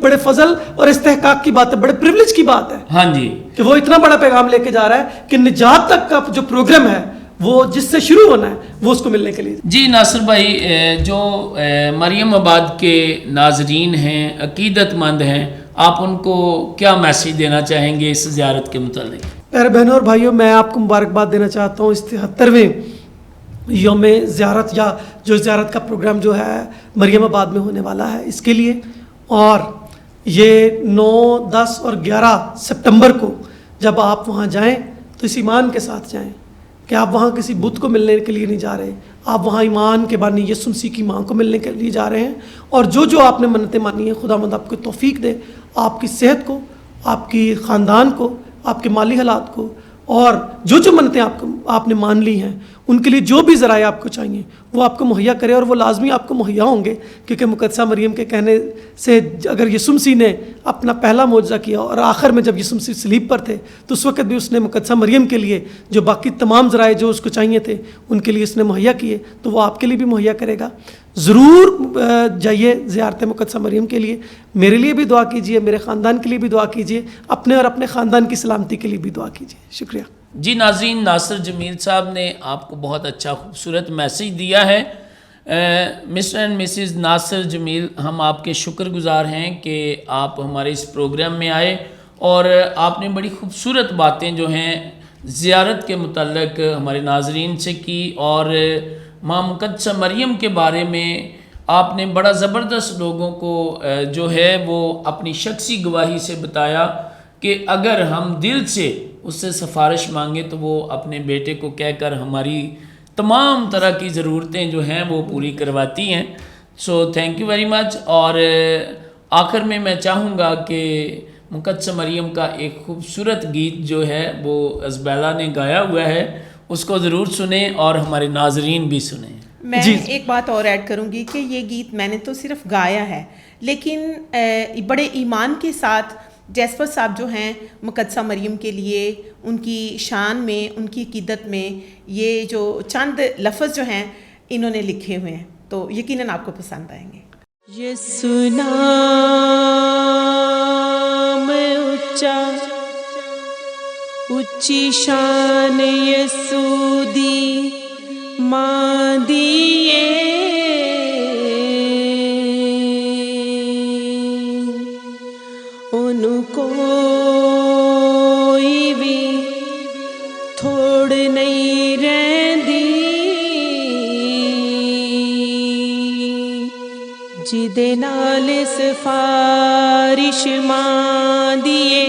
بڑے فضل اور استحقاق کی بات ہے, بڑے پریولیج کی بات ہے ہاں جی کہ وہ اتنا بڑا پیغام لے کے جا رہا ہے کہ نجات تک کا جو پروگرام ہے وہ جس سے شروع ہونا ہے وہ اس کو ملنے کے لیے. جی ناصر بھائی, جو مریم آباد کے ناظرین ہیں, عقیدت مند ہیں, آپ ان کو کیا میسیج دینا چاہیں گے اس زیارت کے متعلق؟ پیارے بہنوں اور بھائیوں, میں آپ کو مبارکباد دینا چاہتا ہوں اس 73ویں یوم زیارت یا جو زیارت کا پروگرام جو ہے مریم آباد میں ہونے والا ہے اس کے لیے. اور یہ 9, 10 اور 11 سپٹمبر کو جب آپ وہاں جائیں تو اس ایمان کے ساتھ جائیں کہ آپ وہاں کسی بت کو ملنے کے لیے نہیں جا رہے, آپ وہاں ایمان کے بانی یسوع مسیح کی ماں کو ملنے کے لیے جا رہے ہیں. اور جو آپ نے منتیں مانی ہیں, خدا مند آپ کو توفیق دے, آپ کی صحت کو, آپ کی خاندان کو, آپ کے مالی حالات کو, اور جو منتیں آپ نے مان لی ہیں ان کے لیے جو بھی ذرائع آپ کو چاہیے وہ آپ کو مہیا کرے, اور وہ لازمی آپ کو مہیا ہوں گے کیونکہ مقدسہ مریم کے کہنے سے اگر یسوع مسیح نے اپنا پہلا معجزہ کیا اور آخر میں جب یسوع مسیح صلیب پر تھے تو اس وقت بھی اس نے مقدسہ مریم کے لیے جو باقی تمام ذرائع جو اس کو چاہیے تھے ان کے لیے اس نے مہیا کیے, تو وہ آپ کے لیے بھی مہیا کرے گا. ضرور جائیے زیارت مقدسہ مریم کے لیے. میرے لیے بھی دعا کیجیے, میرے خاندان کے لیے بھی دعا کیجیے, اپنے اور اپنے خاندان کی سلامتی کے لیے بھی دعا کیجیے. شکریہ. جی ناظرین, ناصر جمیل صاحب نے آپ کو بہت اچھا خوبصورت میسیج دیا ہے. مسٹر اینڈ مسز ناصر جمیل, ہم آپ کے شکر گزار ہیں کہ آپ ہمارے اس پروگرام میں آئے اور آپ نے بڑی خوبصورت باتیں جو ہیں زیارت کے متعلق ہمارے ناظرین سے کی, اور ماں مقدسہ مریم کے بارے میں آپ نے بڑا زبردست لوگوں کو جو ہے وہ اپنی شخصی گواہی سے بتایا کہ اگر ہم دل سے اس سے سفارش مانگیں تو وہ اپنے بیٹے کو کہہ کر ہماری تمام طرح کی ضرورتیں جو ہیں وہ پوری کرواتی ہیں. So thank you very much. اور آخر میں چاہوں گا کہ مقدسہ مریم کا ایک خوبصورت گیت جو ہے وہ ازبیلا نے گایا ہوا ہے, اس کو ضرور سنیں اور ہمارے ناظرین بھی سنیں. میں ایک بات اور ایڈ کروں گی کہ یہ گیت میں نے تو صرف گایا ہے, لیکن بڑے ایمان کے ساتھ جیسپر صاحب جو ہیں مقدسہ مریم کے لیے ان کی شان میں, ان کی عقیدت میں یہ جو چند لفظ جو ہیں انہوں نے لکھے ہوئے ہیں, تو یقیناً آپ کو پسند آئیں گے. یسوع نام اونچا اونچی شان یسوع دی ماں دیے انہوں کوئی بھی تھوڑ نہیں رہندی جدے نال سفارش ماں دیے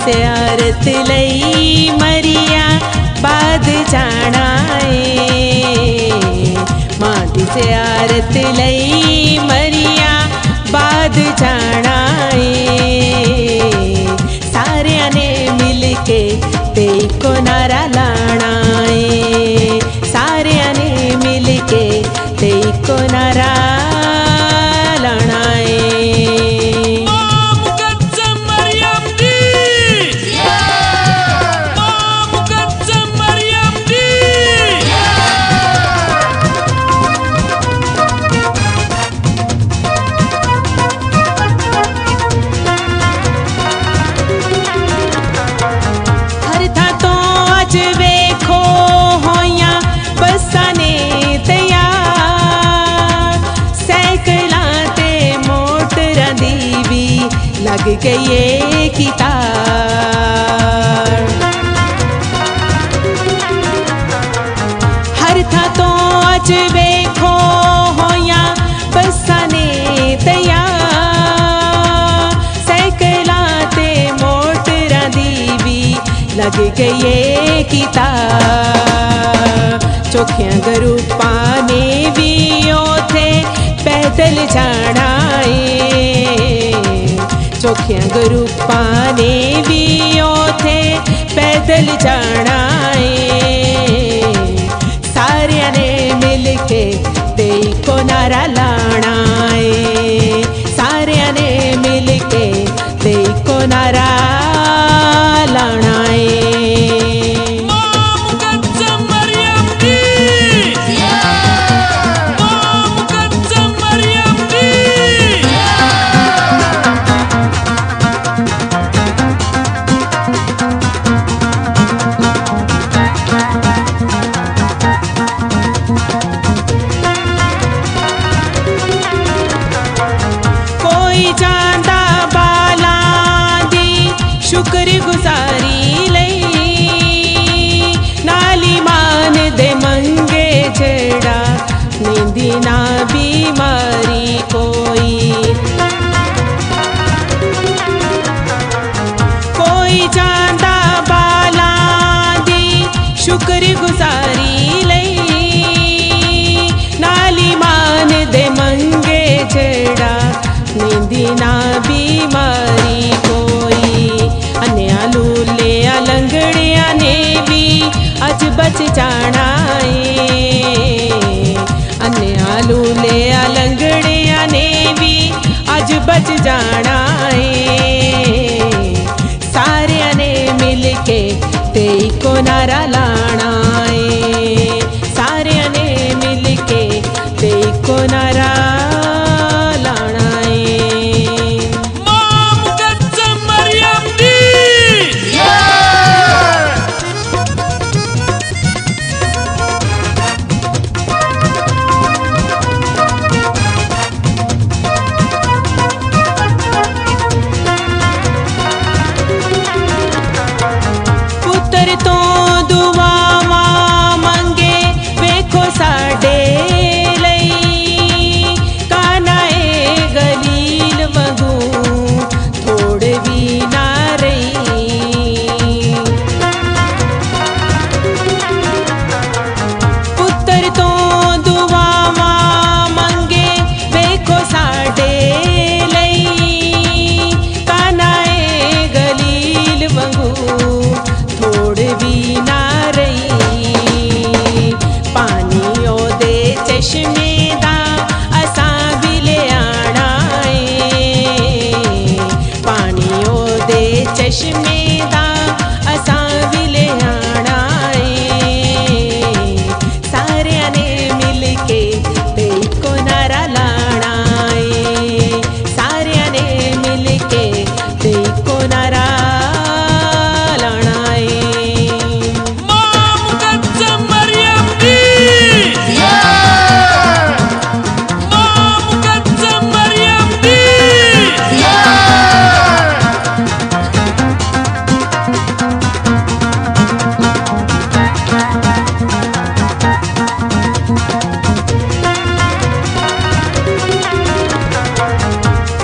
زیارت لئی مریا بعد جانا ہے, ماں دی زیارت لئی مریا بعد جانا ہے, سارے نے مل کے تے کو نعرہ لانا ہے, سارے نے مل کے تے کو نعرہ لانا ہے. لگ گئی کتار ہر تھا تو اج ویکھو ہویا بسانے تیار, سائیکلاں تے موٹراں دی بھی لگ گئی کتار, چوکھیاں گروپاں نے بھی اوتھے پیدل جانا ہے, ਚੋਖਿਆਂ ਗਰੁੱਪਾਂ ਨੇ ਵੀ ਉਥੇ ਪੈਦਲ ਜਾਣਾ ਏ ਸਾਰਿਆਂ ਨੇ ਮਿਲ ਕੇ ਤੇ ਇੱਕੋ ਨਾਰਾ ਲਾਣਾ ਏ ਸਾਰਿਆਂ ਨੇ ਮਿਲ ਕੇ ਤੇ ਇੱਕੋ ਨਾਰਾ ਲਾਣਾ ਏ ਸ਼ੁਕਰਗੁਜ਼ਾਰੀ ਲਈ ਨਾਲ ਈਮਾਨ ਦੇ ਮੰਗੇ ਜਿਹੜਾ ਨੀਂਦੀ ਨਾ ਬਿਮਾਰੀ ਕੋਈ ਜਾਂਦਾ ਬਾਲਾਂ ਦੀ ਸ਼ੁਕਰਗੁਜ਼ਾਰੀ ਲਈ ਨਾਲ ਈਮਾਨ ਦੇ ਮੰਗੇ ਜਿਹੜਾ ਨੀਂਦੀ ਨਾ ਬਿਮਾਰੀ ਅੰਨਿਆਂ ਲੂਲਿਆਂ ਲੰਗੜਿਆਂ ਨੇ ਵੀ ਅੱਜ ਬਚ ਜਾਣਾ ਏ ਅੰਨਿਆਂ ਲੂਲਿਆਂ ਲੰਗੜਿਆਂ ਨੇ ਵੀ ਅੱਜ ਬਚ ਜਾਣਾ ਏ ਸਾਰਿਆਂ ਨੇ ਮਿਲ ਕੇ ਤੇ ਇੱਕੋ ਨਾਰਾ ਲਾਣਾ ਏ ਸਾਰਿਆਂ ਨੇ ਮਿਲ ਕੇ ਤੇ ਇੱਕੋ ਨਾਰਾ ਚਸ਼ਮੇ ਦਾ ਅਸਾਂ ਵੀ ਲਿਆਣਾ ਏ ਸਾਰਿਆਂ ਨੇ ਮਿਲ ਕੇ ਤੇ ਇੱਕੋ ਨਾਰਾ ਲਾਣਾ ਏ ਸਾਰਿਆਂ ਨੇ ਮਿਲ ਕੇ ਤੇ ਇੱਕੋ ਨਾਰਾ ਲਾਣਾ ਏ ਮਾਂ ਮੁਕੱਦਮ ਮਰੀਮ ਦੀ ਮਾਂ ਮੁਕੱਦਮ ਮਰੀਮ ਦੀ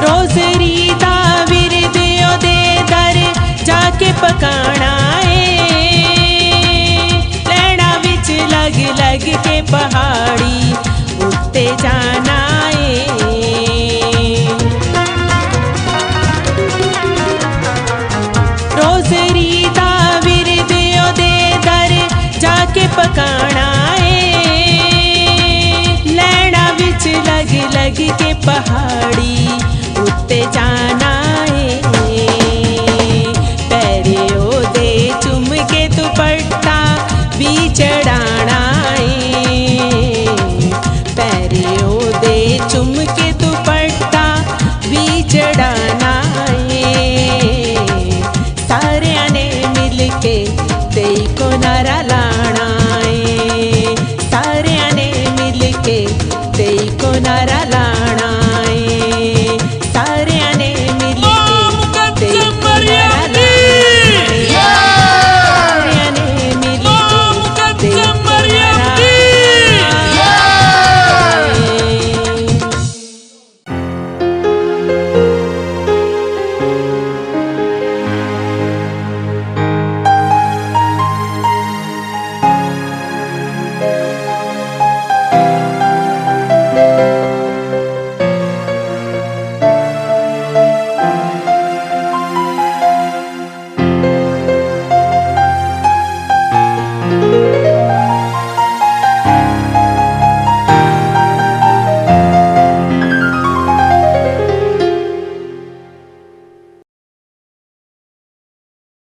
ਰੋਜ਼ਰੀ ਦਾ ਵਿਰਦ ਉਹਦੇ ਦਰ ਜਾ ਕੇ ਪਕਾਣਾ ਏ ਲੈਣਾ ਵਿੱਚ ਲੱਗ ਲੱਗ ਕੇ ਪਹਾੜੀ ਉੱਤੇ ਜਾਣਾ